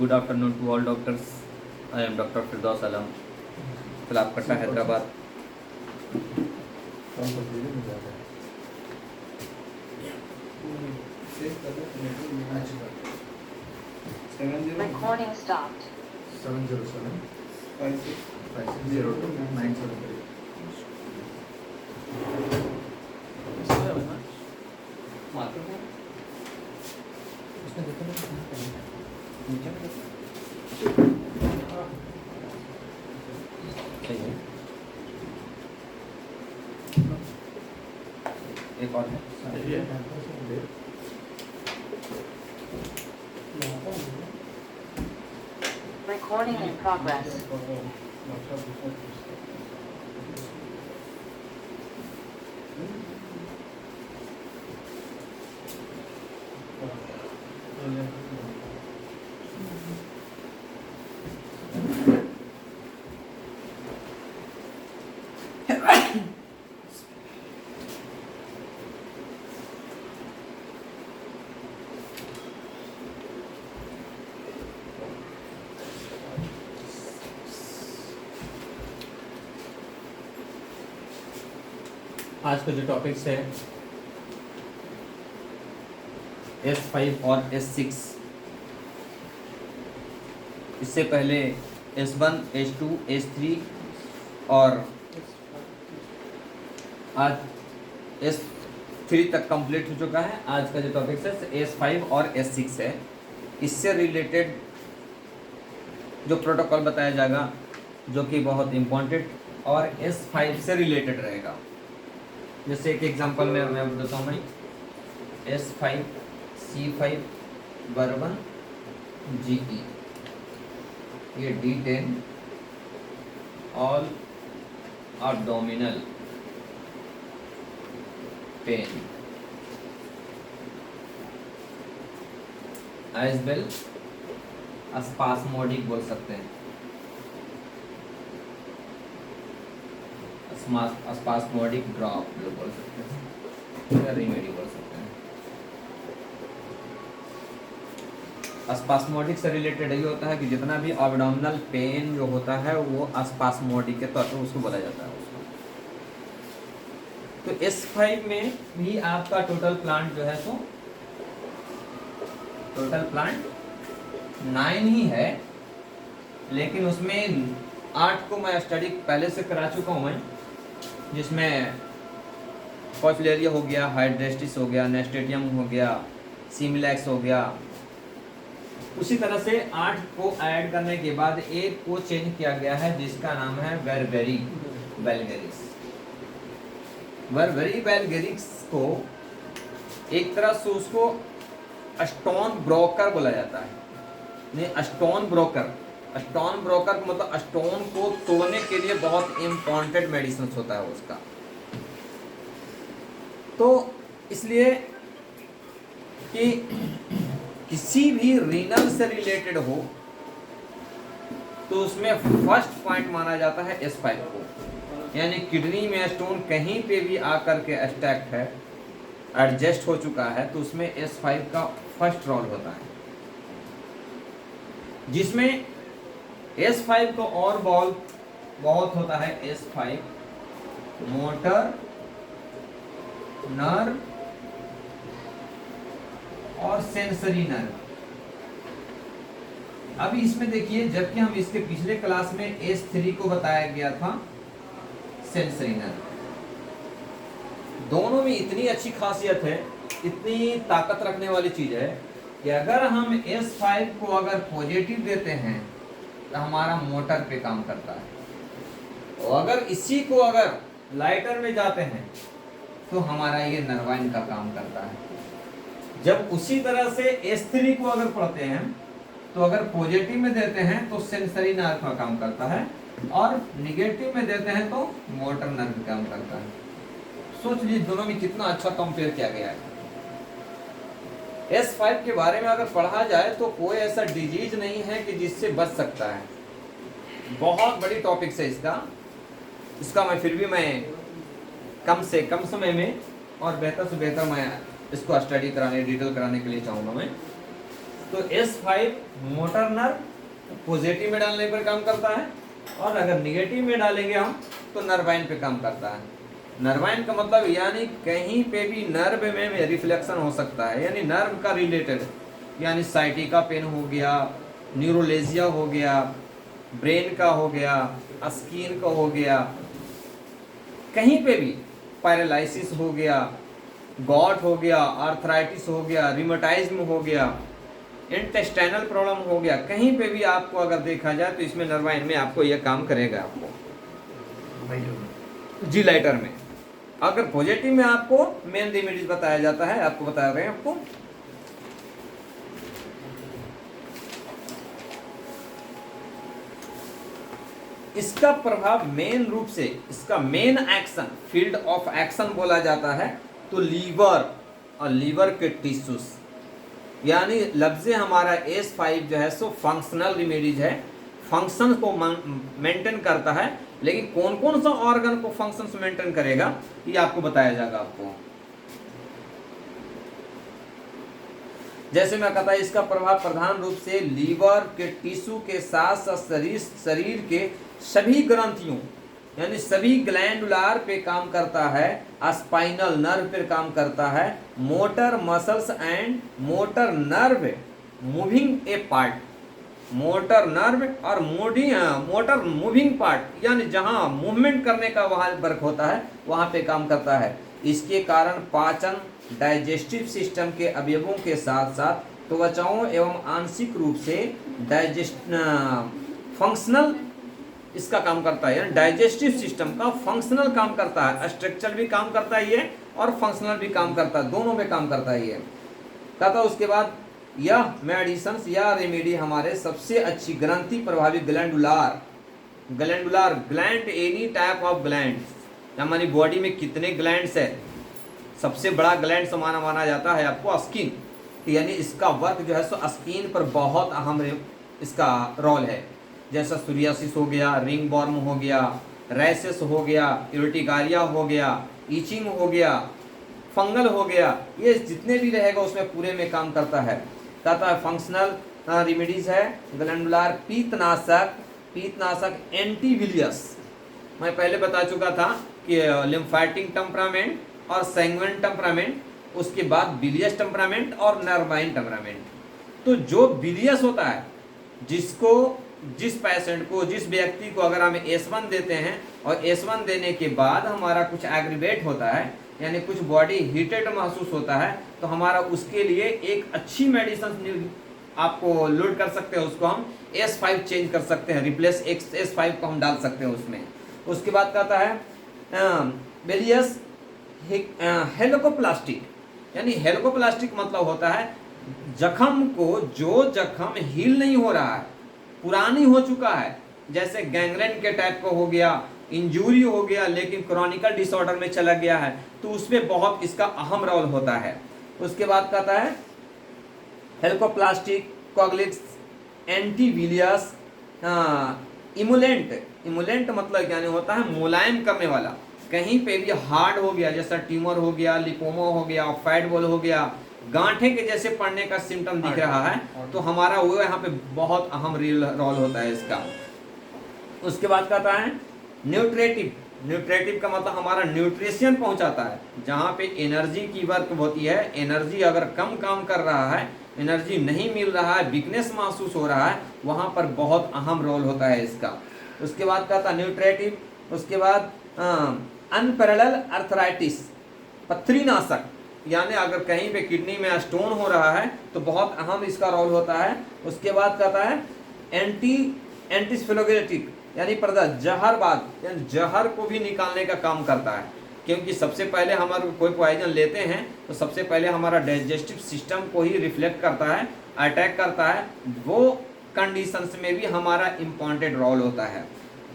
Good afternoon to all doctors. I am Dr. Firdaus Alam, Talapkata, Hyderabad. Recording stopped. 707 5602 973. एक और है Recording in progress. आज का जो टॉपिक्स है S5 और S6। इससे पहले S1, S2, S3 और आज S3 तक कंप्लीट हो चुका है। आज का जो टॉपिक्स है S5 और S6 है। इससे रिलेटेड जो प्रोटोकॉल बताया जाएगा जो कि बहुत इम्पोर्टेंट और S5 से रिलेटेड रहेगा। जैसे एक एग्जांपल में मैं बताता हूँ S5 C5 बर्बन GE, ये D10 all abdominal pain, as well spasmodic बोल सकते हैं, स्पास्मोडिक ड्रॉप जो बोल सकते हैं या रेमेडी बोल सकते हैं। स्पास्मोडिक से रिलेटेड ये होता है कि जितना भी एब्डोमिनल पेन जो होता है वो स्पास्मोडिक के तौर पर उसको बोला जाता है उसको। तो S5 में भी आपका टोटल प्लांट जो है तो टोटल प्लांट 9 ही है, लेकिन उसमें 8 को मैं स्टडी पहले से करा चुका हूँ मैं, जिसमें पॉचुलेरिया हो गया, हाइड्रेस्टिस हो गया, नेस्टेटियम हो गया, सिमिलैक्स हो गया। उसी तरह से 8 को ऐड करने के बाद एक को चेंज किया गया है जिसका नाम है बर्बेरी वल्गैरिस। बर्बेरी वल्गैरिस को एक तरह से उसको स्टोन ब्रोकर बोला जाता है। नहीं, स्टोन ब्रोकर का मतलब स्टोन को तोड़ने के लिए बहुत इम्पोर्टेंट मेडिसिन होता है उसका। तो इसलिए कि किसी भी रीनल से रिलेटेड हो तो उसमें फर्स्ट पॉइंट माना जाता है S5 को, यानी किडनी में स्टोन कहीं पे भी आकर के अटैक है, एडजस्ट हो चुका है, तो उसमें S5 का फर्स्ट रोल होता है, जिसमें S5 को और बॉल बहुत होता है। S5 मोटर, नर्व और सेंसरी नर्व। अभी इसमें देखिए, जबकि हम इसके पिछले क्लास में S3 को बताया गया था सेंसरी नर्व। दोनों में इतनी अच्छी खासियत है, इतनी ताकत रखने वाली चीज है कि अगर हम S5 को अगर पॉजिटिव देते हैं तो हमारा मोटर पे काम करता है, और अगर इसी को अगर लाइटर में जाते हैं तो हमारा ये नर्वाइन का काम करता है। जब उसी तरह से S3 को अगर पढ़ते हैं तो अगर पॉजिटिव में देते हैं तो सेंसरी नर्व का काम करता है, और निगेटिव में देते हैं तो मोटर नर्व काम करता है। सोच लीजिए दोनों में कितना अच्छा कंपेयर किया गया है। S5 के बारे में अगर पढ़ा जाए तो कोई ऐसा डिजीज नहीं है कि जिससे बच सकता है। बहुत बड़ी टॉपिक है इसका मैं फिर भी मैं कम से कम समय में और बेहतर से बेहतर मैं इसको स्टडी कराने, डिटेल कराने के लिए चाहूँगा मैं। तो S5 मोटर नर्व पॉजिटिव में डालने पर काम करता है, और अगर निगेटिव में डालेंगे हम तो नर्वाइन पे काम करता है। नर्वाइन का मतलब यानी कहीं पे भी नर्व में रिफ्लेक्शन हो सकता है, यानी नर्व का रिलेटेड, यानी साइटिका पेन हो गया, न्यूरोलेजिया हो गया, ब्रेन का हो गया, स्किन का हो गया, कहीं पे भी पैरालिसिस हो गया, गॉट हो गया, आर्थराइटिस हो गया, रिमेटाइज्म हो गया, इंटेस्टाइनल प्रॉब्लम हो गया, कहीं पे भी आपको अगर देखा जाए तो इसमें नर्वाइन में आपको यह काम करेगा। आपको जी लाइटर में अगर पॉजिटिव में आपको मेन रेमेडीज बताया जाता है, आपको बताया गया आपको इसका प्रभाव मेन रूप से, इसका main action, field of action बोला जाता है तो लीवर और लीवर के टिश्यूज, यानी लफ्ज़े हमारा S5 जो है सो फंक्शनल रेमेडीज है, फंक्शन को मेंटेन करता है, लेकिन कौन कौन सा ऑर्गन को फंक्शंस मेंटेन करेगा ये आपको बताया जाएगा आपको। जैसे मैं कहता इसका प्रभाव प्रधान रूप से लीवर के टिश्यू के साथ साथ शरीर के सभी ग्रंथियों यानी सभी ग्लैंडुलार पे काम करता है, स्पाइनल नर्व पे काम करता है, motor muscles and motor nerve moving A part, motor nerve और मोटर मूविंग पार्ट यानी जहां मूवमेंट करने का वहां वर्क होता है वहां पे काम करता है। इसके कारण पाचन, डाइजेस्टिव सिस्टम के अवयवों के साथ साथ त्वचाओं एवं आंशिक रूप से फंक्शनल इसका काम करता है, यानी डाइजेस्टिव सिस्टम का फंक्शनल काम करता है, स्ट्रक्चरल भी काम करता है ये और फंक्शनल भी काम करता है, दोनों में काम करता है ये। कहता उसके बाद यह मेडिसिन या रेमेडी हमारे सबसे अच्छी ग्रंथि प्रभावी glandular gland, any type of gland, हमारी बॉडी में कितने ग्लैंड्स है, सबसे बड़ा ग्लैंड समाना माना जाता है आपको स्किन, यानी इसका वर्क जो है सो स्किन पर बहुत अहम इसका रोल है। जैसा सूरियासिस हो गया, रिंग बॉर्म हो गया, रैसेस हो गया, यूर्टिकारिया हो गया, ईचिंग हो गया, फंगल हो गया, ये जितने भी रहेगा उसमें पूरे में काम करता है। कहता है फंक्शनल रेमेडीज है ग्लैंडुलार पीतनाशक एंटीविलियस, मैं पहले बता चुका था कि लिम्फेटिक टेम्परामेंट और सैंग्विन टेम्परामेंट, उसके बाद बिलियस टेम्परामेंट और नर्वाइन टेम्परामेंट। तो जो बिलियस होता है, जिस पेशेंट को, जिस व्यक्ति को अगर हम S1 देते हैं और S1 देने के बाद हमारा कुछ एग्रीवेट होता है यानी कुछ बॉडी हीटेड महसूस होता है, तो हमारा उसके लिए एक अच्छी मेडिसिन आपको लोड कर सकते हैं, उसको हम S5 चेंज कर सकते हैं, रिप्लेस S5 को हम डाल सकते हैं उसमें। उसके बाद कहता है बिलियस हेलिकोप्लास्टिक, यानी हेलिकोप्लास्टिक मतलब होता है जख्म को, जो जख्म हील नहीं हो रहा है, पुरानी हो चुका है, जैसे गैंग्रेन के टाइप का हो गया, इंजूरी हो गया लेकिन क्रॉनिकल डिसऑर्डर में चला गया है, तो उसमें बहुत इसका अहम रोल होता है। उसके बाद कहता है हेलिकोप्लास्टिक, कॉग्लिक्स, एंटीविलियस, इमुलेंट मतलब यानी होता है मुलायम करने वाला, कहीं पे भी हार्ड हो गया जैसा ट्यूमर हो गया, लिपोमा हो गया, फैट बॉल हो गया, गांठे के जैसे पड़ने का सिम्टम दिख रहा है, तो हमारा वो यहाँ पे बहुत अहम रोल होता है इसका। उसके बाद कहता है न्यूट्रेटिव का मतलब हमारा न्यूट्रिशन पहुंचाता है, जहाँ पे एनर्जी की वर्क होती है, एनर्जी अगर कम काम कर रहा है, एनर्जी नहीं मिल रहा है, वीकनेस महसूस हो रहा है, वहाँ पर बहुत अहम रोल होता है इसका। उसके बाद कहता है न्यूट्रेटिव। उसके बाद अनपैरेलल आर्थराइटिस, पथरीनाशक, यानी अगर कहीं पे किडनी में स्टोन हो रहा है तो बहुत अहम इसका रोल होता है। उसके बाद कहता है एंटीस्फेलोगेटिक, यानी जहरबाद, यानी जहर को भी निकालने का काम करता है, क्योंकि सबसे पहले हमारे कोई पॉइजन लेते हैं तो सबसे पहले हमारा डाइजेस्टिव सिस्टम को ही रिफ्लेक्ट करता है, अटैक करता है, वो कंडीशंस में भी हमारा इम्पॉर्टेंट रोल होता है।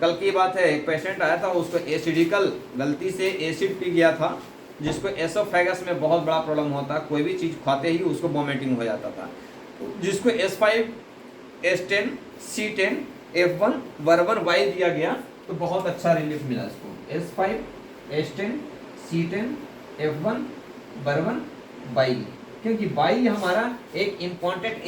कल की बात है, एक पेशेंट आया था, उसको एसिडिकल, गलती से एसिड पी गया था, जिसको एसोफेगस में बहुत बड़ा प्रॉब्लम होता, कोई भी चीज़ खाते ही उसको वॉमिटिंग हो जाता था, जिसको S5, S10, C10, F1, वर्बन Y दिया गया तो बहुत अच्छा रिलीफ मिला इसको। S5, S10, C10, F1, वर्बन Y क्योंकि बाई हमारा एक इम्पॉर्टेंट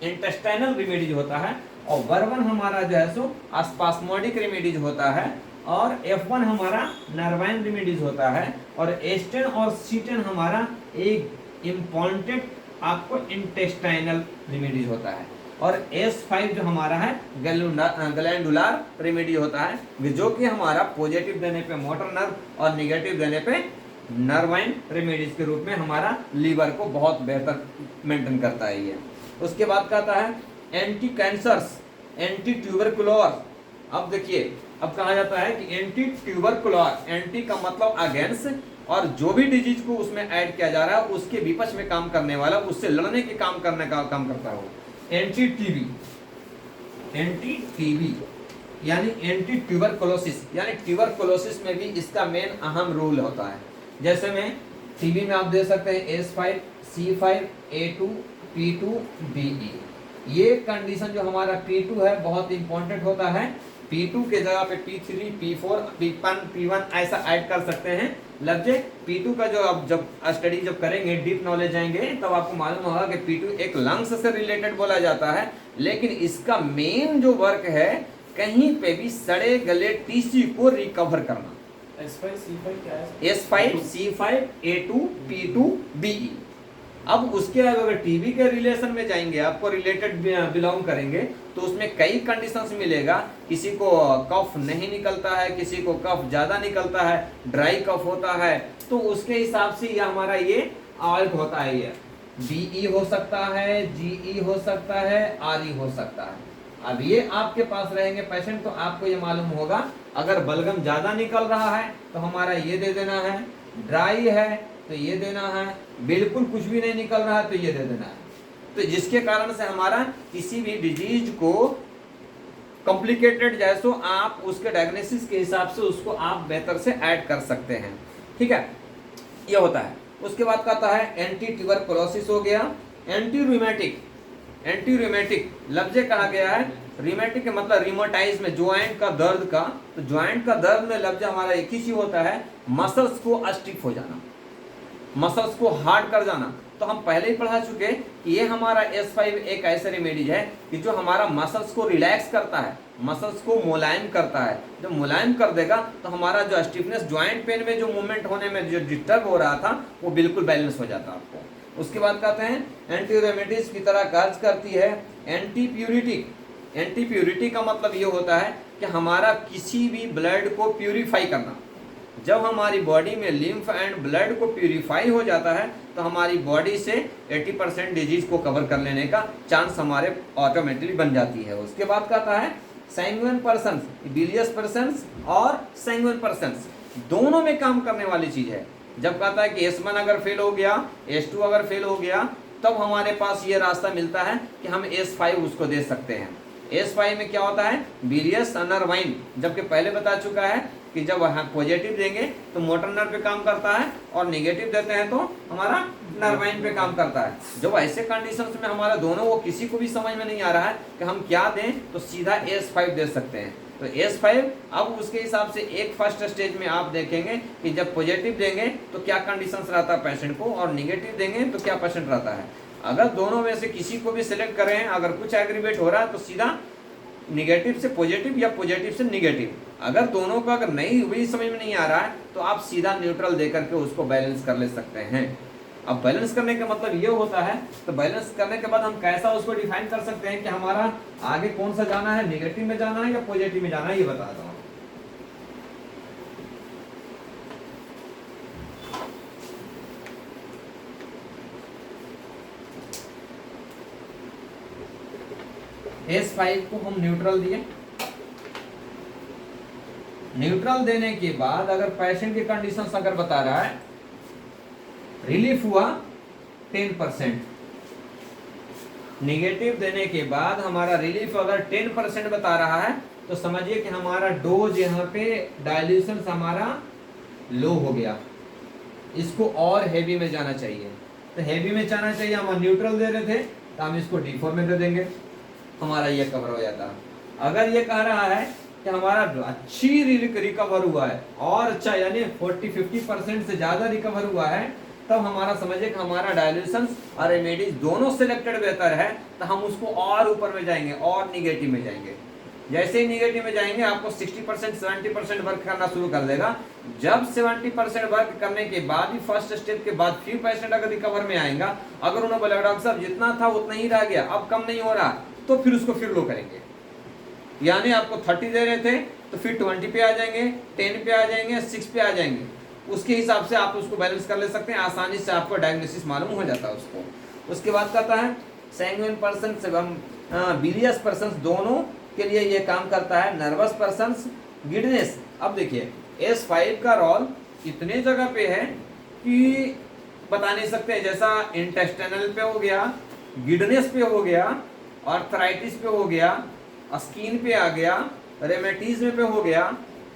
इंटेस्टाइनल रेमेडीज होता है और वर्बन हमारा जो है सो स्पास्मोडिक रेमेडीज होता है और F1 हमारा नर्वाइन रेमेडीज होता है और एस्टेन और सीटेन हमारा एक इम्पॉर्टेंट आपको इंटेस्टाइनल रेमेडीज होता है और S5 जो हमारा है ग्लैंडुलर रेमेडी होता है जो कि हमारा पॉजिटिव देने पे मोटर नर्व और नेगेटिव देने पे नर्वाइन रेमेडीज के रूप में हमारा लीवर को बहुत बेहतर मेंटेन करता है ये। उसके बाद कहता है एंटी कैंसर्स, एंटी ट्यूबरकुलोर। अब देखिए अब कहा जाता है कि एंटी ट्यूबरकुलोर, एंटी का मतलब अगेंस्ट और जो भी डिजीज को उसमें ऐड किया जा रहा है उसके विपक्ष में काम करने वाला, उससे लड़ने के काम करने का काम करता हो। एंटी टीबी, एंटी टीबी यानी एंटी ट्यूबरकुलोसिस, यानी ट्यूबरकुलोसिस में भी इसका मेन अहम रोल होता है। जैसे में टीबी में आप दे सकते हैं S5, C5, A2, P2, BE। ये कंडीशन जो हमारा P2 है बहुत इंपॉर्टेंट होता है। P2 के जगह पे P3, P4, P1 ऐसा ऐड कर सकते हैं। लफ्जे P2 का जो अब जब स्टडी जब करेंगे, डीप नॉलेज जाएंगे, तब आपको मालूम होगा कि P2 एक लंग्स से रिलेटेड बोला जाता है, लेकिन इसका मेन जो वर्क है कहीं पे भी सड़े गले टिश्यू को रिकवर करना। S5 C5 क्या है? S5 C5 A2 P2 BE। अब उसके अगर टीबी के रिलेशन में जाएंगे, आपको रिलेटेड बिलोंग करेंगे, तो उसमें कई कंडीशंस मिलेगा। किसी को कफ नहीं निकलता है, किसी को कफ ज्यादा निकलता है, ड्राई कफ होता है, तो उसके हिसाब से ये हमारा ये आल्ट होता है। ये BE हो सकता है, GE हो सकता है, RE हो सकता है। अब ये आपके पास रहेंगे पेशेंट तो आपको ये मालूम होगा, अगर बलगम ज्यादा निकल रहा है तो हमारा ये दे देना है, ड्राई है तो ये देना है, बिल्कुल कुछ भी नहीं निकल रहा है तो ये दे देना है। तो जिसके कारण से हमारा किसी भी डिजीज को कॉम्प्लिकेटेड जैसो आप उसके डायग्नोसिस के हिसाब से उसको आप बेहतर से ऐड कर सकते हैं। ठीक है, ये होता है। उसके बाद कहता है एंटी ट्यूबरकुलोसिस हो गया। एंटी रूमेटिक, एंटी रूमेटिक लफ्ज कहा गया है। रूमेटिक के मतलब रिमोटाइज में ज्वाइंट का दर्द का, तो ज्वाइंट का दर्द में लफ्ज हमारा एक ही चीज होता है, मसल्स को स्टिफ हो जाना, मसल्स को हार्ड कर जाना। तो हम पहले ही पढ़ा चुके कि ये हमारा S5 एक ऐसा रेमेडीज है कि जो हमारा मसल्स को रिलैक्स करता है, मसल्स को मुलायम करता है। जब मुलायम कर देगा तो हमारा जो स्टिफनेस, ज्वाइंट पेन में जो मूवमेंट होने में जो डिस्टर्ब हो रहा था वो बिल्कुल बैलेंस हो जाता आपको। उसके बाद कहते हैं एंटी रेमेडीज की तरह कार्य करती है एंटी प्यूरिटिक। एंटी प्यूरिटी का मतलब ये होता है कि हमारा किसी भी ब्लड को प्यूरिफाई करना। जब हमारी बॉडी में लिम्फ एंड ब्लड को प्यूरिफाई हो जाता है तो हमारी बॉडी से 80% डिजीज को कवर कर लेने का चांस हमारे ऑटोमेटिकली बन जाती है। उसके बाद कहता है सैंग्विन पर्सन्स, बिलियस पर्सन्स और सैंग्विन पर्सन्स दोनों में काम करने वाली चीज है। जब कहता है कि S1 अगर फेल हो गया, S2 अगर फेल हो गया, तब हमारे पास ये रास्ता मिलता है कि हम S5 उसको दे सकते हैं। S5 में क्या होता है, बिलियस नर्वाइन, जबकि पहले बता चुका है कि जब हम पॉजिटिव देंगे तो मोटर नर्व पे काम करता है और नेगेटिव देते हैं तो हमारा नर्वाइन पे काम करता है। जब ऐसे कंडीशंस में हमारा दोनों वो किसी को भी समझ में नहीं आ रहा है कि हम क्या दें, तो सीधा S5 दे सकते हैं। तो S5 अब उसके हिसाब से एक फर्स्ट स्टेज में आप देखेंगे कि जब पॉजिटिव देंगे तो क्या कंडीशंस रहता है पेशेंट को, और निगेटिव देंगे तो क्या पेशेंट रहता है। अगर दोनों में से किसी को भी सिलेक्ट करें, अगर कुछ एग्रीवेट हो रहा है तो सीधा निगेटिव से पॉजिटिव या पॉजिटिव से निगेटिव। अगर दोनों का अगर नहीं भी समझ में नहीं आ रहा है तो आप सीधा न्यूट्रल देकर के उसको बैलेंस कर ले सकते हैं। अब बैलेंस करने का मतलब ये होता है, तो बैलेंस करने के बाद हम कैसा उसको डिफाइन कर सकते हैं कि हमारा आगे कौन सा जाना है, निगेटिव में जाना है या पॉजिटिव में जाना है, ये बताता हूँ। S5 को हम न्यूट्रल दिए। न्यूट्रल देने के बाद अगर पेशेंट की कंडीशन अगर बता रहा है रिलीफ हुआ 10%, निगेटिव देने के बाद हमारा रिलीफ अगर 10% बता रहा है तो समझिए कि हमारा डोज यहाँ पे डायल्यूशन हमारा लो हो गया, इसको और हेवी में जाना चाहिए। तो हेवी में जाना चाहिए, हम न्यूट्रल दे रहे थे तो हम इसको D4 में दे देंगे, हमारा ये कवर हो जाता। अगर ये कह रहा है कि हमारा अच्छी रिकवर हुआ है और अच्छा यानी 40-50% से ज्यादा रिकवर हुआ है, तब हमारा समझिए कि हमारा डायल्यूशन और रेमेडीज दोनों सिलेक्टेड बेहतर है, तो हम उसको और ऊपर में जाएंगे और निगेटिव में जाएंगे। जैसे ही निगेटिव में जाएंगे आपको 60% 70% वर्क करना शुरू कर देगा। जब 70% वर्क करने के बाद ही फर्स्ट स्टेप के बाद 3% अगर रिकवर में आएगा, अगर उन्होंने बोला डॉक्टर साहब जितना था उतना ही रह गया, अब कम नहीं हो रहा, तो फिर उसको फिर लो करेंगे। यानी आपको 30 दे रहे थे तो फिर 20 पे आ जाएंगे, 10 पे आ जाएंगे, 6 पे आ जाएंगे। उसके हिसाब से आप उसको बैलेंस कर ले सकते हैं, आसानी से आपको डायग्नोसिस मालूम हो जाता है उसको। उसके बाद कहता है सैंग्विन पर्सन एवं बिलियस पर्सन दोनों के लिए ये काम करता है। नर्वस पर्सन गिडनेस, अब देखिए S5 का रोल इतने जगह पे है कि बता नहीं सकते। जैसा इंटेस्टाइनल पे हो गया, गिडनेस पे हो गया, आर्थराइटिस पे हो गया, स्किन पे आ गया, रेमेटिज्म पे हो गया,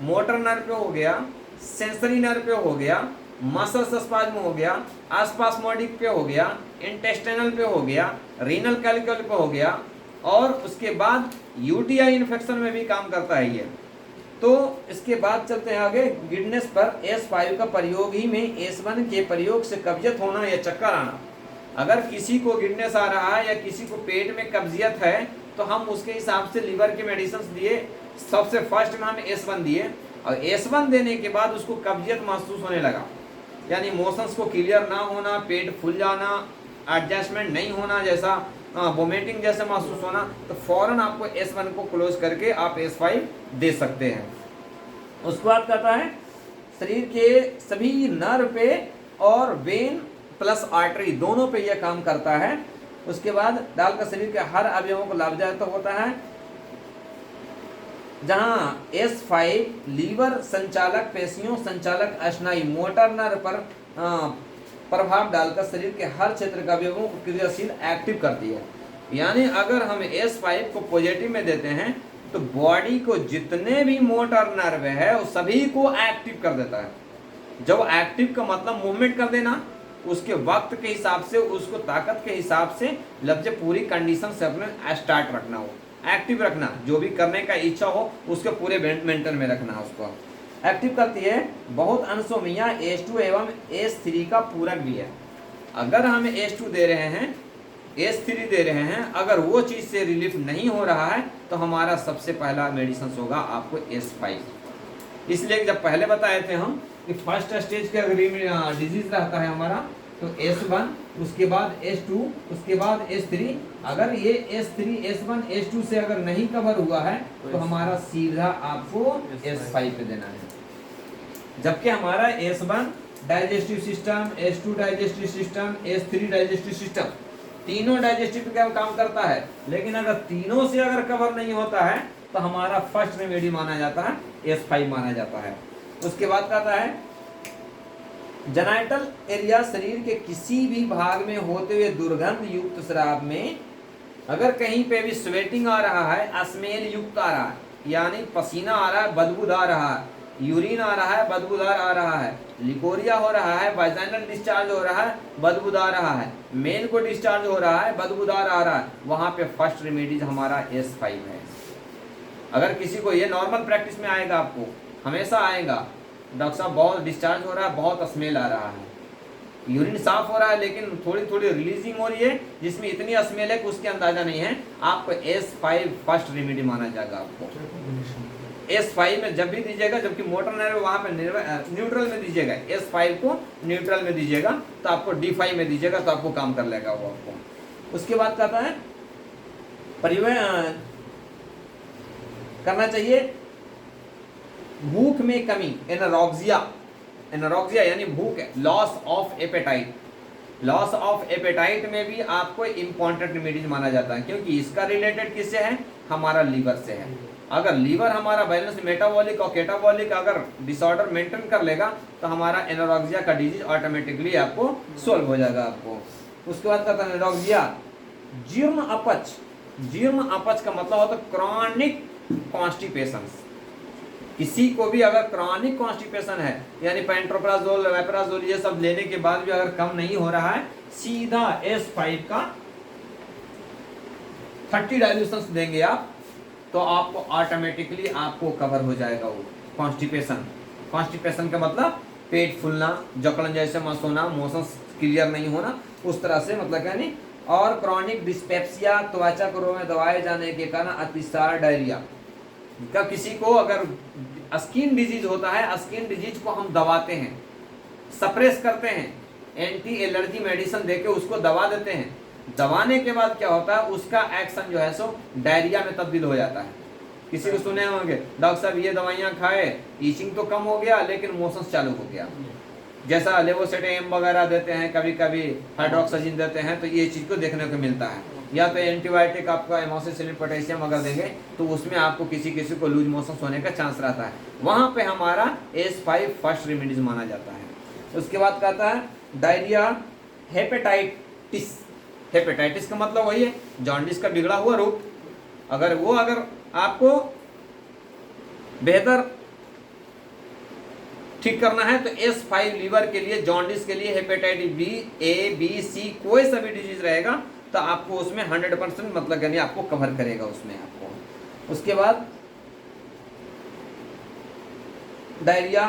मोटर नर्व पे हो गया, सेंसरी नर्व पे हो गया, मसल्स स्पाज्म हो गया, आस्पास्मोडिक पे हो गया, इंटेस्टाइनल पे हो गया, रीनल कैलिकल पे हो गया, और उसके बाद यूटीआई इन्फेक्शन में भी काम करता है ये। तो इसके बाद चलते हैं आगे। गिडनेस पर S5 का प्रयोग ही में S1 के प्रयोग से कब्जियत होना या चक्कर आना। अगर किसी को गिडनेस आ रहा है या किसी को पेट में कब्जियत है तो हम उसके हिसाब से लीवर के मेडिसिन दिए। सबसे फर्स्ट में हम S1 दिए, और S1 देने के बाद उसको कब्जियत महसूस होने लगा, यानी मोशंस को क्लियर ना होना, पेट फूल जाना, एडजस्टमेंट नहीं होना, जैसा वोमिटिंग जैसे महसूस होना, तो फौरन आपको S1 को क्लोज करके आप S5 दे सकते हैं। उसके बाद कहता है शरीर के सभी नर्व पे और वेन प्लस आर्टरी दोनों पे यह काम करता है। उसके बाद डालकर शरीर के हर अवयवों को लाभदायक तो होता है। जहां S5 लीवर संचालक, पेशियों संचालक, स्नायु, मोटर नर्व पर प्रभाव डालकर शरीर के हर क्षेत्र के अवयवों को क्रियाशील एक्टिव करती है। यानी अगर हम S5 को पॉजिटिव में देते हैं तो बॉडी को जितने भी मोटर नर्व है वो सभी को एक्टिव कर देता है। जब एक्टिव का मतलब मूवमेंट कर देना, उसके वक्त के हिसाब से, उसको ताकत के हिसाब से लफ्ज पूरी कंडीशन से अपने स्टार्ट रखना हो, एक्टिव रखना, जो भी करने का इच्छा हो उसके पूरे मेंटेन में रखना, उसको एक्टिव करती है। बहुत अंशों में यह S2 एवं S3 का पूरक भी है। अगर हम S2 दे रहे हैं, S3 दे रहे हैं, अगर वो चीज़ से रिलीफ नहीं हो रहा है तो हमारा सबसे पहला मेडिसिन होगा आपको S5। इसलिए जब पहले बताए थे हम कि फर्स्ट स्टेज के अगर डिजीज रहता है हमारा तो S1, उसके बाद S2, उसके बाद S3। अगर ये S3, S1, S2 से अगर नहीं कवर हुआ है तो हमारा सीधा आपको S5 पे देना है। जबकि हमारा S1 digestive system, S2 digestive system, S3 digestive system, तीनों डाइजेस्टिव का काम करता है। लेकिन अगर तीनों से अगर कवर नहीं होता है तो हमारा फर्स्ट रेमेडी माना जाता है, S5 माना जाता है। उसके बाद कहता है जेनाइटल एरिया, शरीर के किसी भी भाग में होते हुए दुर्गंध युक्त स्राव में अगर कहीं पे भी स्वेटिंग आ रहा है, स्मेल युक्त आ रहा है, यानी पसीना आ रहा है, बदबूदार आ रहा है, यूरिन आ रहा है, बदबूदार आ रहा है, लिकोरिया हो रहा है, वाजाइनल डिस्चार्ज हो रहा है, बदबूदार रहा है, मेल को डिस्चार्ज हो रहा है, बदबूदार आ रहा है, वहां पे फर्स्ट रेमेडीज हमारा S5 है। अगर किसी को ये नॉर्मल प्रैक्टिस में आएगा, आपको हमेशा आएगा, डॉक्टर साहब बहुत डिस्चार्ज हो रहा है, बहुत स्मेल आ रहा है, यूरिन साफ हो रहा है लेकिन थोड़ी थोड़ी रिलीजिंग हो रही है जिसमें इतनी स्मेल है कि उसके अंदाजा नहीं है, आपको S5 फर्स्ट रेमेडी माना जाएगा। आपको S5 में जब भी दीजिएगा, जबकि मोटर नर्व वहां पे न्यूट्रल में दीजिएगा, S5 को न्यूट्रल में दीजिएगा, तो आपको D5 में दीजिएगा तो आपको काम कर लेगा वो आपको। उसके बाद कहता है परिवहन करना चाहिए भूख में कमी, एनोरेक्सिया, एनोरेक्सिया यानी भूख, loss of appetite, loss of appetite में भी आपको इम्पॉर्टेंट रेमेडीज माना जाता है, क्योंकि इसका रिलेटेड किससे है, हमारा लीवर से है। अगर लीवर हमारा बैलेंस मेटाबॉलिक और केटाबॉलिक अगर डिसऑर्डर मेंटेन कर लेगा तो हमारा एनोरेक्सिया का डिजीज ऑटोमेटिकली आपको सॉल्व हो जाएगा आपको। उसके बाद कहता है एनोरेक्सिया जीर्ण अपच, जीर्ण अपच का मतलब होता है क्रॉनिक कॉन्स्टिपेशन। किसी को भी अगर क्रॉनिक कॉन्स्टिपेशन है, यानी पेंटोप्राजोल, वेपराजोल ये सब लेने के बाद भी अगर कम नहीं हो रहा है, सीधा S5 का 30 डाइल्यूशंस देंगे आप तो आपको ऑटोमेटिकली आपको कवर हो जाएगा वो कॉन्स्टिपेशन। कॉन्स्टिपेशन का मतलब पेट फूलना, जकड़न जैसे महसूस होना, मोशन क्लियर नहीं होना, उस तरह से मतलब क्या नहीं। और क्रॉनिक डिस्पेप्सिया, त्वचा के रोग में दबाए जाने के कारण अतिसार डायरिया का, किसी को अगर स्किन डिजीज होता है, स्किन डिजीज को हम दबाते हैं, सप्रेस करते हैं, एंटी एलर्जी मेडिसिन देके उसको दबा देते हैं। दबाने के बाद क्या होता है, उसका एक्शन जो है सो डायरिया में तब्दील हो जाता है। किसी को सुने होंगे डॉक्टर साहब ये दवाइयाँ खाए, ईचिंग तो कम हो गया लेकिन मोशन चालू हो गया। जैसा लेवोसेटेम वगैरह देते हैं, कभी कभी हाइड्रोक्साजिन देते हैं, तो ये चीज़ को देखने को मिलता है। या तो एंटीबायोटिक आपका एमोक्सिसिलिन पोटेशियम अगर देंगे तो उसमें आपको किसी किसी को लूज मोशन होने का चांस रहता है। वहाँ पे हमारा S5 फर्स्ट रेमेडीज माना जाता है। उसके बाद कहता है डायरिया, हेपेटाइटिस। हेपेटाइटिस का मतलब वही है जॉन्डिस का बिगड़ा हुआ रूप। अगर आपको बेहतर ठीक करना है तो S5 लीवर के लिए, जॉन्डिस के लिए, हेपेटाइटिस बी, ए, बी, सी, कोई सा भी डिजीज रहेगा तो आपको उसमें 100% मतलब यानी आपको कवर करेगा उसमें आपको। उसके बाद diarrhoea,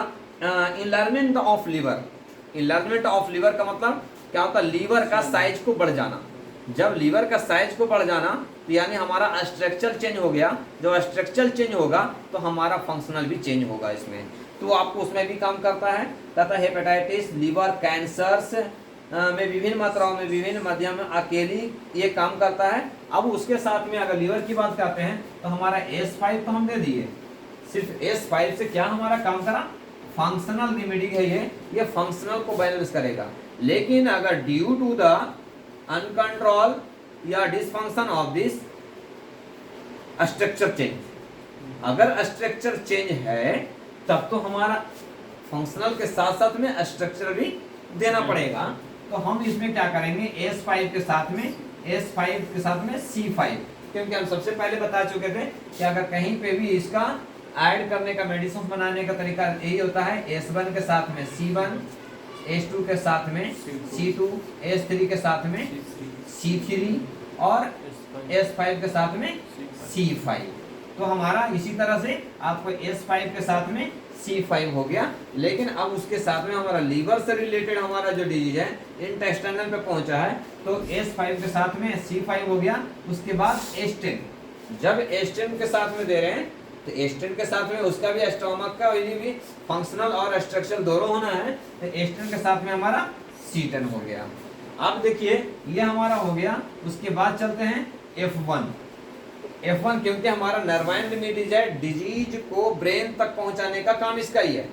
enlargement of liver. Enlargement of liver का मतलब क्या होता है, लीवर का साइज को बढ़ जाना। जब लीवर का साइज को बढ़ जाना तो यानी हमारा स्ट्रक्चर चेंज हो गया। जब स्ट्रक्चर चेंज होगा तो हमारा फंक्शनल भी चेंज होगा इसमें, तो आपको उसमें भी काम करता है। तथा हेपेटाइटिस, लीवर कैंसर्स में विभिन्न मात्राओं में, विभिन्न माध्यम में अकेली ये काम करता है। अब उसके साथ में अगर लीवर की बात करते हैं तो हमारा S5 तो हम दे दिए, सिर्फ S5 से क्या हमारा काम करा, फंक्शनल रेमेडी है ये फंक्शनल को बैलेंस करेगा। लेकिन अगर ड्यू टू द अनकंट्रोल या dysfunction of this structure change, अगर स्ट्रक्चर चेंज है तब तो हमारा फंक्शनल के साथ साथ में स्ट्रक्चर भी देना पड़ेगा। तो हम इसमें क्या करेंगे, S5 के साथ में C5, क्योंकि हम सबसे पहले बता चुके थे कि अगर कहीं पे भी इसका ऐड करने का, मेडिसिन बनाने का तरीका यही होता है, S1 के साथ में C1, S2 के साथ में C2, S3 के साथ में C3 और S5 के साथ में C5। तो हमारा इसी तरह से आपको S5 के साथ में C5 हो गया। लेकिन अब उसके साथ में हमारा लीवर से रिलेटेड हमारा जो डिजीज है इंटेस्टाइनल पे पहुंचा है, तो S5 के साथ में C5 हो गया। उसके बाद S10, जब S10 के साथ में दे रहे हैं तो S10 के साथ में उसका भी स्टोमक का भी फंक्शनल और स्ट्रक्चरल दोनों होना है, तो S10 के साथ में हमारा C10 हो गया। अब देखिए ये हमारा हो गया। उसके बाद चलते हैं F1, क्योंकि हमारा नर्वाइन रेमेडीज है, डिजीज को ब्रेन तक पहुंचाने का काम इसका ही है,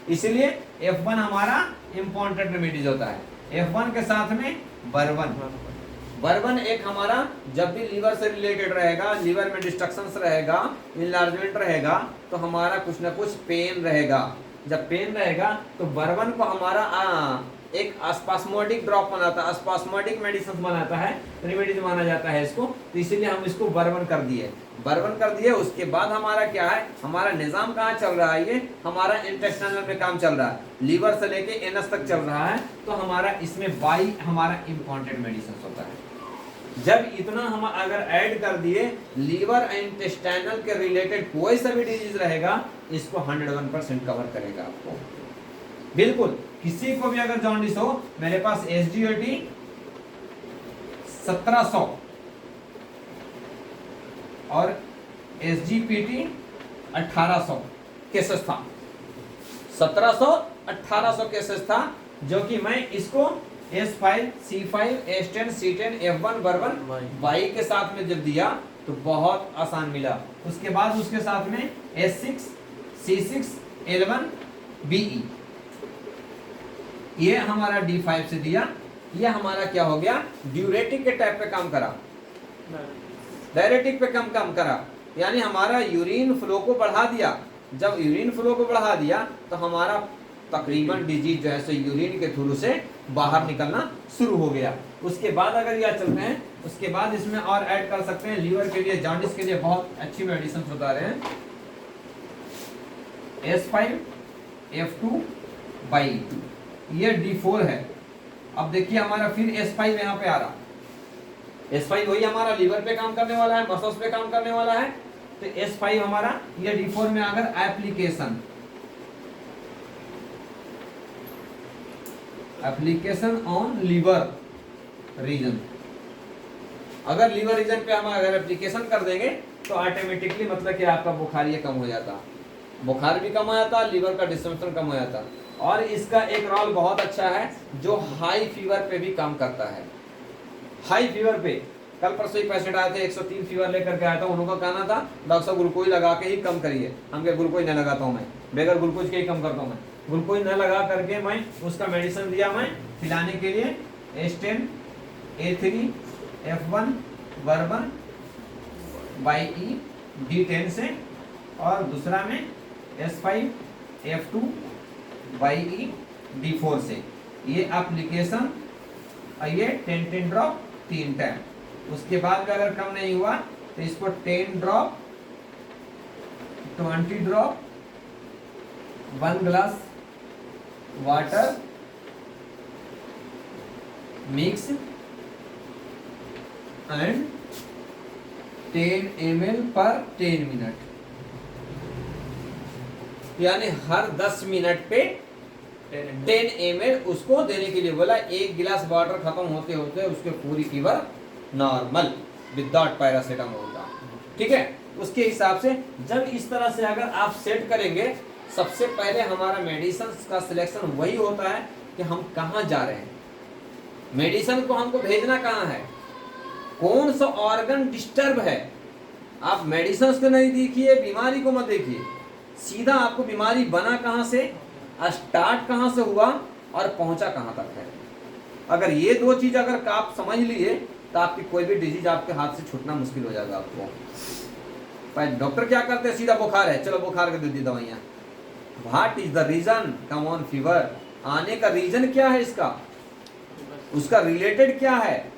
इसलिए F1 हमारा इम्पोर्टेंट रेमेडीज होता है। F1 के साथ में बर्बन एक हमारा जब भी लीवर से रिलेटेड रहेगा, लीवर में डिस्ट्रक्शंस रहेगा, इनलार्जमेंट रहेगा, तो हमारा कुछ ना कुछ पेन रहेगा। जब पेन रहेगा तो बर्बन को हमारा एक स्पास्मोडिक ड्रॉप बनाता है, स्पास्मोडिक मेडिसिन बनाता है, रेमेडीज माना जाता है इसको, तो इसीलिए हम इसको बर्बन कर दिए। उसके बाद हमारा क्या है, हमारा निजाम कहाँ चल रहा है, ये हमारा इंटेस्टाइनल में काम चल रहा है, लीवर से लेके एनस तक चल रहा है। तो हमारा इसमें बाई हमारा इम्पोर्टेंट मेडिसिन होता है। जब इतना हम अगर ऐड कर दिए, लीवर इंटेस्टाइनल के रिलेटेड कोई सा भी डिजीज रहेगा, इसको 101% कवर करेगा आपको बिल्कुल। किसी को भी अगर जॉन्डिस हो, मेरे पास SGOT 1700 और SGPT 1800 केसेस था, 1700-1800 केसेस था, जो कि मैं इसको S5, C5, S10, C10, F1 bourbon Y के साथ में जब दिया तो बहुत आसान मिला। उसके बाद उसके साथ में S6, C6, L1, BE, ये हमारा D5 से दिया। ये हमारा क्या हो गया, ड्यूरेटिक के टाइप पे काम करा, डायरेटिक पे काम करा, यानी हमारा यूरिन फ्लो को बढ़ा दिया। जब यूरिन फ्लो को बढ़ा दिया तो हमारा तकरीबन डिजीज जो है सो यूरिन के थ्रू से बाहर निकलना शुरू हो गया। उसके बाद अगर यह चलते हैं, उसके बाद इसमें और ऐड कर सकते हैं, लीवर के लिए, जॉन्डिस के लिए बहुत अच्छी मेडिसिन बता रहे हैं, S5, F2, बाई, ये D4 है। अब देखिए हमारा फिर S5 यहाँ पे आ रहा, S5 वही हमारा लीवर पे काम करने वाला है, मसल्स पे काम करने वाला है, तो S5 हमारा ये D4 में अगर application application on liver region. अगर लीवर रीजन पे हम अगर एप्लीकेशन कर देंगे तो ऑटोमेटिकली मतलब कि आपका बुखार ये कम हो जाता, बुखार भी कम हो जाता, लीवर का डिस्फंक्शन कम हो जाता। और इसका एक रोल बहुत अच्छा है जो हाई फीवर पे भी काम करता है। हाई फीवर पे कल परसों ही पेशेंट आए थे 103 फीवर लेकर के आया था, उन्होंने कहना था डॉक्टर साहब ग्लूकोज लगा के ही कम करिए। हम क्या ग्लूकोज नहीं लगाता हूँ मैं, बगैर ग्लूकोज के ही कम करता हूँ मैं। ग्लूकोज न लगा करके मैं उसका मेडिसिन दिया मैं पिलाने के लिए S10 A3 F1 वर्बन YE D10 से, और दूसरा में S5 F2 YE D4 से। ये एप्लीकेशन ये 10 ड्रॉप 3 टाइम। उसके बाद भी अगर कम नहीं हुआ तो इसको 10 drop 20 drop 1 glass water mix and 10 ml पर 10 मिनट, यानी हर 10 मिनट पे 10 ml उसको देने के लिए बोला। एक गिलास वाटर खत्म होते होते उसके पूरी फीवर नॉर्मल विदाउट पैरासीटामोल का। ठीक है, उसके हिसाब से जब इस तरह से अगर आप सेट करेंगे, सबसे पहले हमारा मेडिसिन का सिलेक्शन वही होता है कि हम कहाँ जा रहे हैं, मेडिसिन को हमको भेजना कहाँ है, कौन सा ऑर्गन डिस्टर्ब है। आप मेडिसिन को नहीं देखिए, बीमारी को मत देखिए, सीधा आपको बीमारी बना कहाँ से, स्टार्ट कहाँ से हुआ और पहुंचा कहाँ तक है। अगर ये दो चीज अगर आप समझ लिए तो आपकी कोई भी डिजीज आपके हाथ से छूटना मुश्किल हो जाएगा आपको। पर डॉक्टर क्या करते हैं, सीधा बुखार है चलो बुखार के दे दी दवाइयाँ। What is the reason come on fever, आने का रीजन क्या है इसका, उसका रिलेटेड क्या है।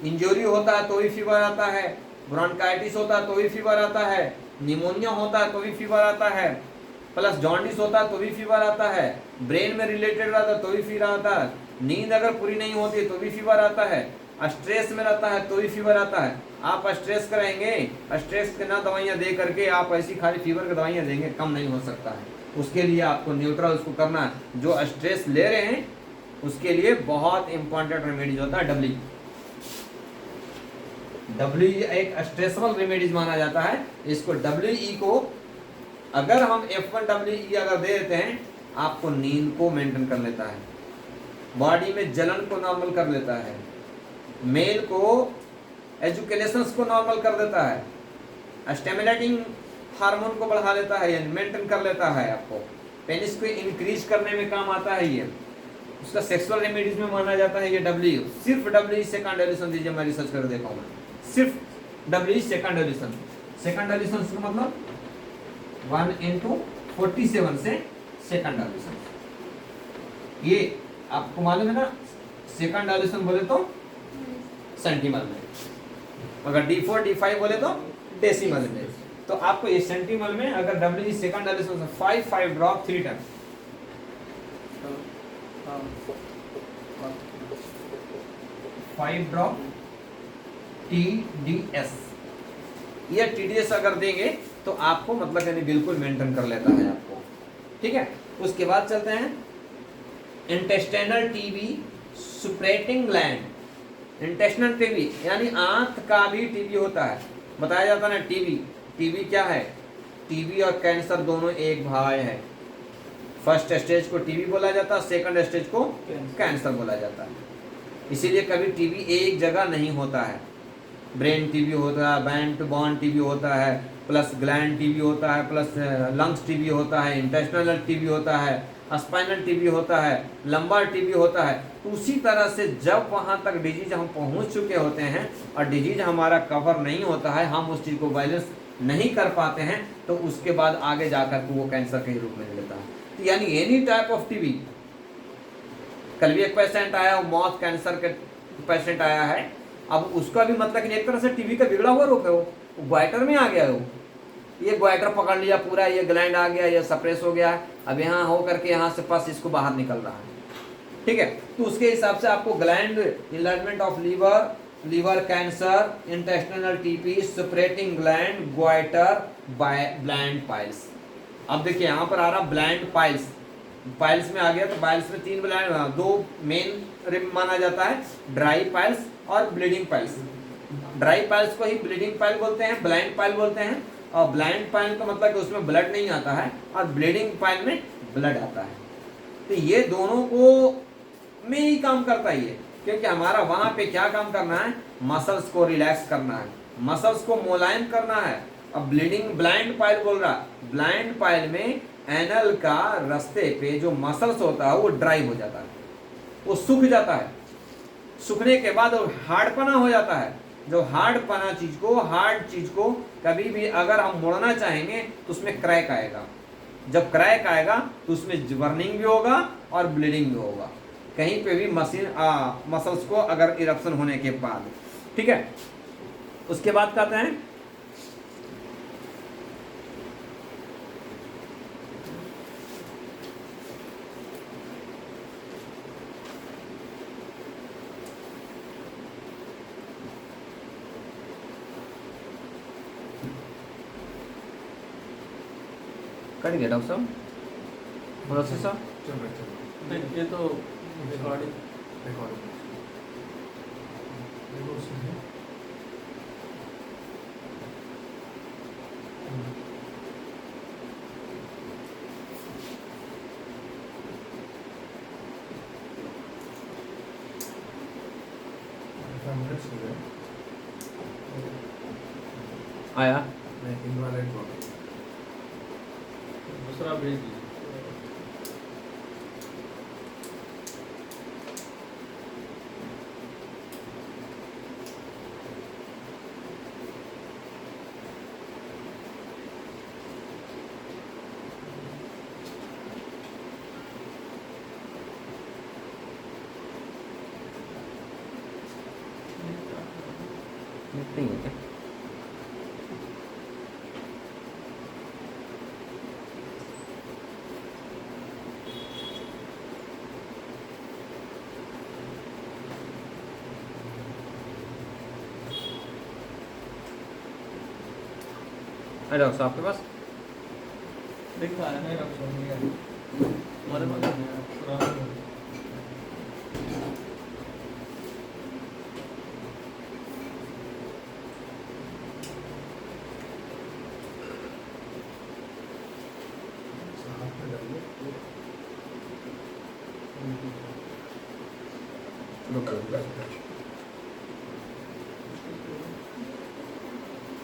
इंजरी होता है तो भी फीवर आता है, ब्रोंकाइटिस होता है तो भी फीवर आता है, निमोनिया होता है तो भी फीवर आता है, प्लस जॉन्डिस होता है तो भी फीवर आता है, ब्रेन में रिलेटेड रहता है तो भी फीवर आता है, नींद अगर पूरी नहीं होती तो भी फीवर आता है, स्ट्रेस में रहता है तो भी फीवर आता है। आप स्ट्रेस करेंगे, स्ट्रेस के ना दवाइयाँ दे करके आप ऐसी खाली फीवर की दवाइयाँ देंगे, कम नहीं हो सकता है। उसके लिए आपको न्यूट्रल उसको करना है। जो स्ट्रेस ले रहे हैं उसके लिए बहुत इंपॉर्टेंट रेमेडीज होता है डब्ल्यू एक स्ट्रेसबल रेमेडीज माना जाता है। इसको डब्ल्यू को अगर हम F1 अगर दे देते हैं, आपको नींद को मेंटेन कर लेता है, बॉडी में जलन को नॉर्मल कर लेता है, मेल को एजुकेलेशंस को नॉर्मल कर देता है, स्टिमुलेटिंग हार्मोन को बढ़ा लेता है, यानी मेंटेन कर लेता है आपको, पेनिस को इंक्रीज करने में काम आता है। ये उसका सेक्सुअल रेमेडीज में माना जाता है। ये डब्ल्यू सिर्फ डब्ल्यू सेकंड एडिशन दीजिए, मैं रिसर्च कर देखा हूँ, सिर्फ W second edition. Second edition का मतलब 1/47 से सेकंड एडिशन। ये आपको मालूम है ना, सेकंड एडिशन बोले तो सेंटीमल में, अगर D4 D5 बोले तो डेसिमल में। तो आपको ये सेंटीमल में अगर डब्ल्यू सेकंड एडिशन से 5 ड्रॉप 3 टाइम 5 ड्रॉप TDS, ये TDS अगर देंगे तो आपको मतलब यानी बिल्कुल मेंटेन कर लेता है आपको। ठीक है, उसके बाद चलते हैं intestinal TB suppurating gland. Intestinal TB यानी आंत का भी टीबी होता है, बताया जाता है ना। टीबी क्या है, टीबी और कैंसर दोनों एक भाई है। फर्स्ट स्टेज को टीबी बोला जाता है, सेकंड स्टेज को कैंसर बोला जाता है। इसीलिए कभी टीबी एक जगह नहीं होता है। ब्रेन टीबी होता है, बैंड टू बॉन टीबी होता है, प्लस ग्लैंड टीबी होता है, प्लस लंग्स टीबी होता है, इंटेस्टाइनल टीबी होता है, स्पाइनल टीबी होता है, लंबार टीबी होता है। तो उसी तरह से जब वहाँ तक डिजीज हम पहुँच चुके होते हैं और डिजीज हमारा कवर नहीं होता है, हम उस चीज़ को बैलेंस नहीं कर पाते हैं, तो उसके बाद आगे जाकर के वो कैंसर के रूप में लेता है। तो यानी एनी टाइप ऑफ टीबी। कल भी एक पेशेंट आया, वो माउथ कैंसर के पेशेंट आया है। अब उसका भी मतलब कि एक तरह से टीबी का बिगड़ा हुआ रूप है, वो ग्वाइटर में आ गया है। वो ये ग्वाइटर पकड़ लिया पूरा, ये ग्लैंड आ गया, ये सप्रेस हो गया, अब यहाँ हो करके यहाँ से पास इसको बाहर निकल रहा है। ठीक है, तो उसके हिसाब से आपको gland enlargement of liver cancer, intestinal TB, suppurating gland, goitre, bland piles. अब देखिए यहाँ पर आ रहा ब्लैंड पाइल्स। पाइल्स में आ गया तो पाइल्स में तीन ब्लाइंड, दो मेन रिम माना जाता है, ड्राई पाइल्स और ब्लीडिंग पाइल्स। ड्राई पाइल्स को ही ब्लीडिंग पाइल बोलते हैं, ब्लाइंड पाइल बोलते हैं। और ब्लाइंड पाइल का मतलब कि उसमें ब्लड नहीं आता है, और ब्लीडिंग पाइल में ब्लड आता है। तो ये दोनों को में ही काम करता ही है, क्योंकि हमारा वहां पे क्या काम करना है, मसल्स को रिलैक्स करना है, मसल्स को मुलायम करना है। अब ब्लीडिंग ब्लाइंड पाइल बोल रहा, ब्लाइंड पाइल में एनल का रास्ते पे जो मसल्स होता है वो ड्राई हो जाता है, वो सूख जाता है। सूखने के बाद वो हार्डपना हो जाता है। जो हार्ड चीज को कभी भी अगर हम मोड़ना चाहेंगे तो उसमें क्रैक आएगा। जब क्रैक आएगा तो उसमें बर्निंग भी होगा और ब्लीडिंग भी होगा, कहीं पे भी मसल्स को अगर इरप्शन होने के बाद। ठीक है, उसके बाद कहते हैं कट गया डॉक्टर साहब प्रोसेस साहब। नहीं, ये तो रिकॉर्डिंग आया दूसरा भेज दीजिए। नहीं है क्या? डॉक्टर साहब आपके पास दिखा है नहीं रख सकते हमारे पास नहीं है, पुराना है।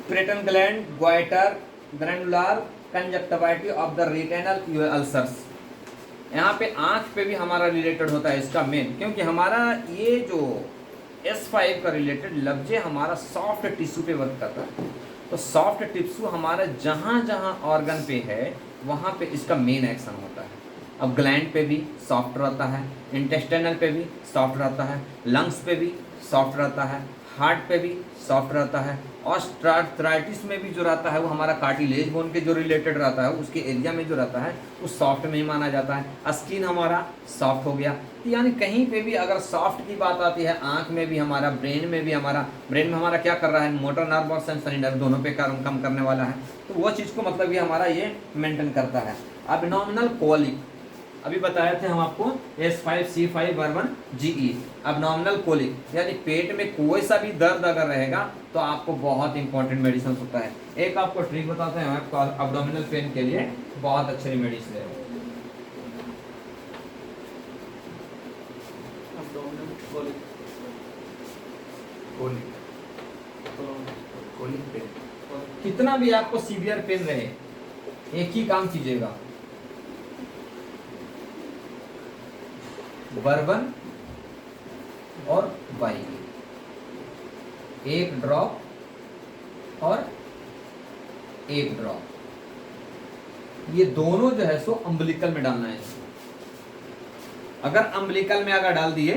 Pattern gland, goitre, granular conjunctivitis of the retinal ulcers. यहाँ पे आँख पे भी हमारा रिलेटेड होता है इसका मेन, क्योंकि हमारा ये जो S5 का रिलेटेड लफ्जे हमारा सॉफ्ट टिश्यू पे वर्क करता है। तो सॉफ्ट टिश्यू हमारा जहाँ जहाँ ऑर्गन पे है वहाँ पे इसका मेन एक्शन होता है। अब ग्लैंड पे भी सॉफ्ट रहता है, इंटेस्टाइनल पे भी सॉफ्ट रहता है, लंग्स पे भी सॉफ्ट रहता है, हार्ट पे भी सॉफ्ट रहता है, ऑस्ट्राइटिस में भी जो रहता है वो हमारा कार्टिलेज बोन के जो रिलेटेड रहता है उसके एरिया में जो रहता है उस सॉफ्ट में ही माना जाता है। स्किन हमारा सॉफ्ट हो गया। तो यानी कहीं पे भी अगर सॉफ्ट की बात आती है, आँख में भी हमारा, ब्रेन में भी हमारा, ब्रेन में हमारा क्या कर रहा है, मोटर नर्व और सेंसरी नर्व दोनों पे कम करने वाला है। तो वो चीज़ को मतलब ये हमारा ये मेंटेन करता है। एब्डोमिनल कोलिक अभी बताए थे हम आपको, S5C5 GE एब्डोमिनल कोलिक, यानी पेट में कोई सा भी दर्द अगर रहेगा तो आपको बहुत इंपॉर्टेंट मेडिसिन होता है। एक आपको ट्रिक बताते हैं आपको एब्डोमिनल पेन के लिए बहुत अच्छी मेडिसिन है। Abdominal colic, कोलिक पेन कितना भी आपको सीवियर पेन रहे, एक ही काम कीजिएगा, बर्बन और वाइन, एक ड्रॉप और एक ड्रॉप, ये दोनों जो है सो अम्बिलिकल में डालना है। अगर अम्बिलिकल में अगर डाल दिए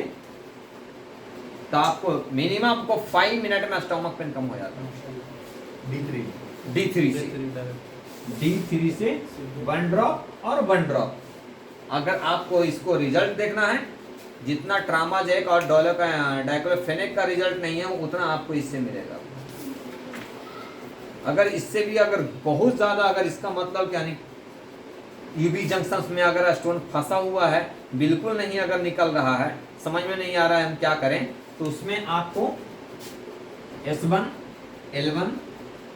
तो आपको मिनिमम आपको 5 मिनट में स्टमक पेन कम हो जाता है। D3 से 1 ड्रॉप और 1 ड्रॉप। अगर आपको इसको रिजल्ट देखना है, जितना ट्रामाजेक और डाइक्लोफेनेक का रिजल्ट नहीं है उतना आपको इससे मिलेगा। अगर इससे भी अगर बहुत ज़्यादा अगर इसका मतलब यानी यूबी जंक्शन में अगर स्टोन फंसा हुआ है, बिल्कुल नहीं अगर निकल रहा है, समझ में नहीं आ रहा है हम क्या करें, तो उसमें आपको S1, L1,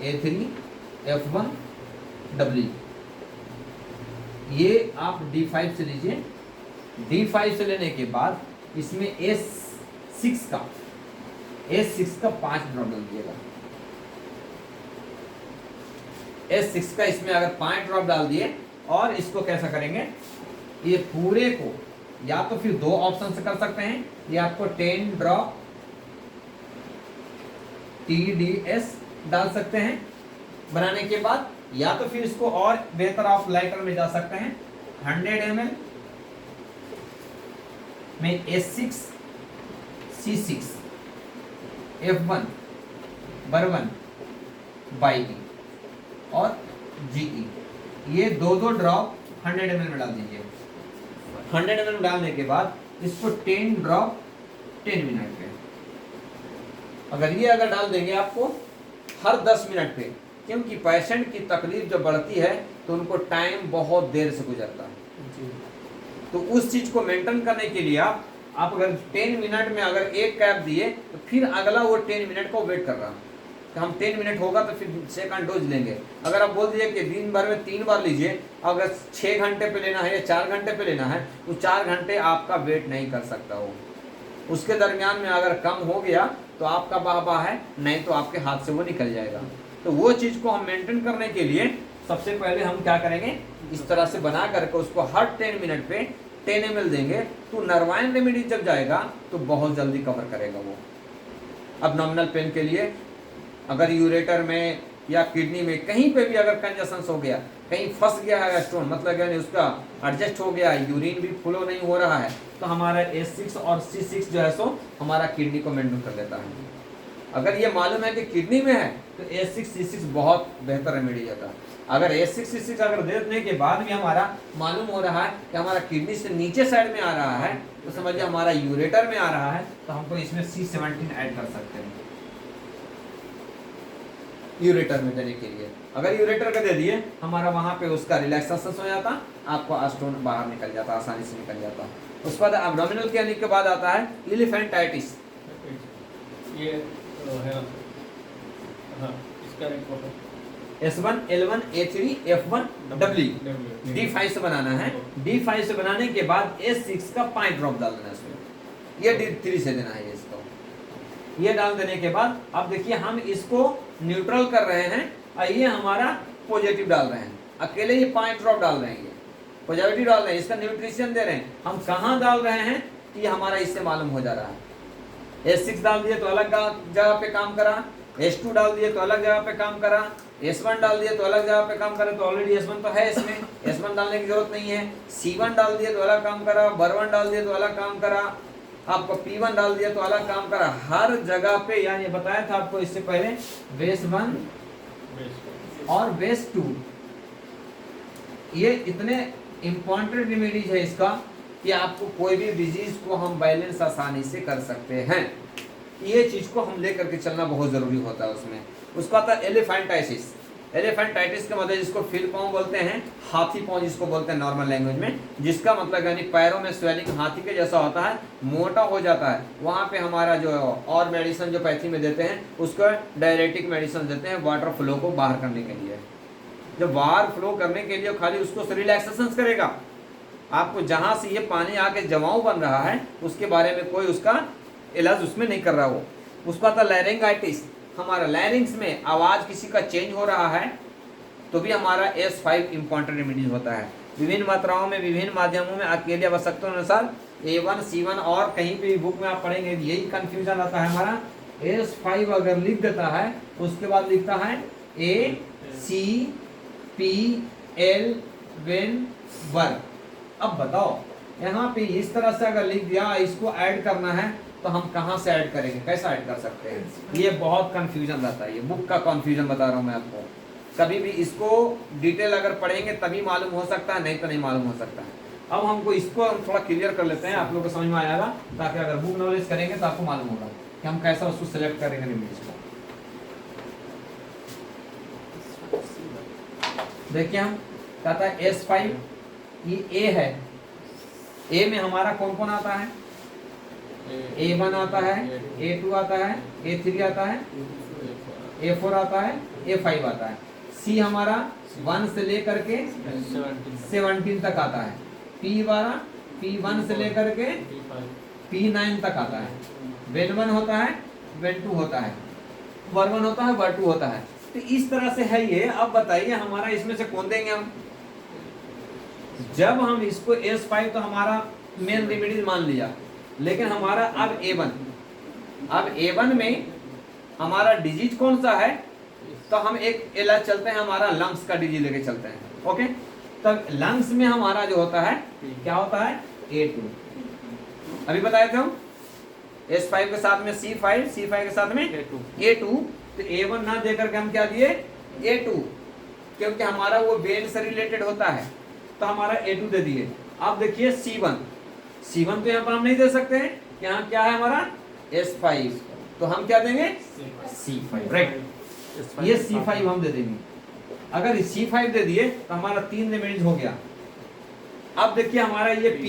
A3, F1, W ये आप D5 से लीजिए। D5 से लेने के बाद इसमें S6 का 5 ड्रॉप डाल दिएगा। S6 का इसमें अगर 5 ड्रॉप डाल दिए और इसको कैसा करेंगे, ये पूरे को या तो फिर 2 ऑप्शन से कर सकते हैं, ये आपको 10 ड्रॉप TDS डाल सकते हैं बनाने के बाद, या तो फिर इसको और बेहतर आप लाइटर में जा सकते हैं 100 ml में S6 C6 F1 bourbon by और GE, ये 2 ड्रॉप 100 ml में डाल दीजिए। 100 ml में डालने के बाद इसको 10 ड्रॉप 10 मिनट पे, अगर डाल देंगे आपको हर 10 मिनट पे, क्योंकि पेशेंट की तकलीफ जब बढ़ती है तो उनको टाइम बहुत देर से गुजरता है, तो उस चीज को मेंटेन करने के लिए आप अगर 10 मिनट में अगर एक कैप दिए तो फिर अगला वो 10 मिनट को वेट कर रहा है कि हम 10 मिनट होगा तो फिर सेकंड डोज लेंगे। अगर आप बोल दीजिए कि दिन भर में 3 बार लीजिए, अगर 6 घंटे पे लेना है या 4 घंटे पे लेना है, तो 4 घंटे आपका वेट नहीं कर सकता हो। उसके दरमियान में अगर कम हो गया तो आपका वाह है, नहीं तो आपके हाथ से वो निकल जाएगा। तो वो चीज़ को हम मेंटेन करने के लिए सबसे पहले हम क्या करेंगे, इस तरह से बना करके उसको हर 10 मिनट पे 10 ml देंगे, तो नर्वाइन रेमेडी जब जाएगा तो बहुत जल्दी कवर करेगा वो। अब नॉमिनल पेन के लिए अगर यूरेटर में या किडनी में कहीं पे भी अगर कंजेशन हो गया, कहीं फंस गया है स्टोन, मतलब यानी उसका एडजस्ट हो गया, यूरिन भी फ्लो नहीं हो रहा है, तो हमारा S6 और C6 जो है सो हमारा किडनी को मेंटेन कर लेता है। अगर ये मालूम है कि किडनी में है तो S6 C6 बहुत बेहतर रेमेडी जाता है। अगर S6 C6 अगर दे देने के बाद भी हमारा मालूम हो रहा है कि हमारा किडनी से नीचे साइड में आ रहा है, तो समझिए हमारा यूरेटर में आ रहा है, तो हमको इसमें C17 ऐड कर सकते हैं यूरेटर में देने के लिए। अगर यूरेटर का दे दिए, हमारा वहां पे उसका रिलैक्सेशन हो जाता, आपको स्टोन बाहर निकल जाता, आसानी से निकल जाता। उसके बाद एब्डोमिनल के आने के बाद आता है एलिफेंटाइटिस। ये है ना, हाँ, इसका एक photo S1 L1 A3 F1 W D5 से बनाना है। D5 से बनाने के बाद S6 का 5 ड्रॉप डाल देना है इसमें, ये D3 से देना है इसको। ये डाल देने के बाद अब देखिए हम इसको न्यूट्रल कर रहे हैं और ये हमारा पॉजिटिव डाल रहे हैं, अकेले ये 5 ड्रॉप डाल रहे हैं, ये पॉजिटिव डाल रहे हैं, इसका न्यूट्रिशन दे रहे हैं। हम कहाँ डाल रहे हैं कि ये हमारा इससे मालूम हो जा रहा है। S6 डाल दिए तो अलग जगह पे काम करा, S2 डाल दिए तो अलग जगह पे काम करा, S1 डाल दिए तो अलग जगह पे काम करा, तो ऑलरेडी S1 तो है इसमें, S1 डालने की जरूरत नहीं है। C1 डाल दिए तो अलग काम करा, बर1 डाल दिए तो अलग काम करा, आपको P1 डाल दिया तो अलग काम करा, हर जगह पे। यानी बताया था आपको इससे पहले बेस 1 और बेस 2, ये इतने इम्पोर्टेंट रेमेडीज है इसका कि आपको कोई भी डिजीज को हम बैलेंस आसानी से कर सकते हैं। ये चीज को हम लेकर के चलना बहुत जरूरी होता है उसमें। उसका आता है एलिफेंटाइटिस। एलिफेंटाइटिस का मतलब जिसको फिल पाँव बोलते हैं, हाथी पाँव जिसको बोलते हैं नॉर्मल लैंग्वेज में, जिसका मतलब यानी पैरों में स्वेलिंग हाथी के जैसा होता है, मोटा हो जाता है। वहाँ पे हमारा जो और मेडिसिन जो पैथी में देते हैं उसको डायरेटिक मेडिसिन देते हैं वाटर फ्लो को बाहर करने के लिए। जब बाहर फ्लो करने के लिए खाली उसको रिलैक्सेशन करेगा, आपको जहाँ से ये पानी आके जमाव बन रहा है उसके बारे में कोई उसका इलाज उसमें नहीं कर रहा वो। उसका था लैरिंगाइटिस, हमारा लैरिंग्स में आवाज़ किसी का चेंज हो रहा है तो भी हमारा S5 इम्पॉर्टेंट रेमेडीज होता है। विभिन्न मात्राओं में विभिन्न माध्यमों में अकेले आवश्यकता अनुसार A1 C1 और कहीं पे भी बुक में आप पढ़ेंगे यही कन्फ्यूजन आता है हमारा। S5 अगर लिख देता है उसके बाद लिखता है ACPL वर। अब बताओ यहाँ पे इस तरह से अगर लिख दिया, इसको ऐड करना है तो हम कहाँ से ऐड करेंगे, कैसा ऐड कर सकते हैं? ये बहुत कंफ्यूजन रहता है, ये बुक का कंफ्यूजन बता रहा हूँ मैं आपको। कभी भी इसको डिटेल अगर पढ़ेंगे तभी मालूम हो सकता है, नहीं तो नहीं मालूम हो सकता है। अब हमको इसको हम थोड़ा क्लियर कर लेते हैं, आप लोगों को समझ में आ जाएगा, ताकि अगर बुक नॉलेज करेंगे तो आपको मालूम होगा कि हम कैसा उसको सिलेक्ट करेंगे रेमेडीज को। देखिए हम कहता है S5 ये ए है, ए में हमारा कौन कौन आता है? A1 आता है, A2 आता है, A3 आता है, A4 आता है, A5 आता है। C हमारा 1 से लेकर के 17 तक आता है। P1 से लेकर के P9 तक आता है। When1 होता है, When2 होता है, Ver1 होता है, Ver2 होता है। तो इस तरह से है ये। अब बताइए हमारा इसमें से कौन देंगे हम? जब हम इसको S5 तो हमारा मेन रेमेडीज मान लिया, लेकिन हमारा अब A1 में हमारा डिजीज कौन सा है? तो हम एक इलाज चलते हैं, हमारा लंग्स का डिजीज लेके चलते हैं। ओके, तब लंग्स में हमारा जो होता है क्या होता है? A2। अभी बताए थे हम S5 के साथ में C5 के साथ में A2। तो A1 ना देकर के हम क्या दिए? A2, क्योंकि हमारा वो वेन से रिलेटेड होता है, तो हमारा A2 दे दिए। अब देखिए C1 तो यहाँ पर हम नहीं दे सकते हैं, यहाँ क्या है हमारा? S5, तो हम क्या देंगे? C5, right. ये C5 हम दे देंगे। अगर C5 दे दिए तो हमारा 3 रेमेडीज हो गया। अब देखिए हमारा ये P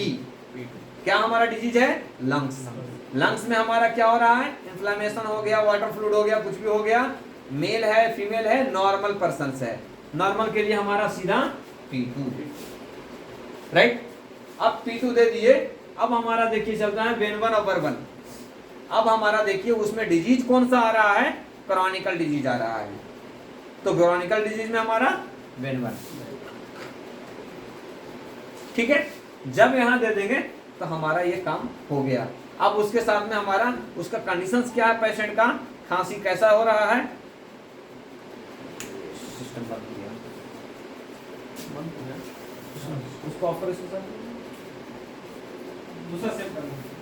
क्या हमारा डिजीज है? लंग्स में हमारा क्या हो रहा है? इन्फ्लेमेशन हो गया, वाटर फ्लूइड हो गया, कुछ भी हो गया। मेल है, फीमेल है, नॉर्मल पर्सन है। नॉर्मल के लिए हमारा सीधा P2, राइट। अब P2 दे दिए। अब हमारा देखिए चलता है When1 और Ver1। अब हमारा देखिए उसमें डिजीज कौन सा आ रहा है? क्रॉनिकल डिजीज आ रहा है। तो क्रॉनिकल डिजीज में हमारा When1, ठीक है। जब यहां दे देंगे तो हमारा ये काम हो गया। अब उसके साथ में हमारा उसका कंडीशंस क्या है? पेशेंट का खांसी कैसा हो रहा है? सिस्टम बंद हो गया, उसको ऑफर दूसरा सेव करना।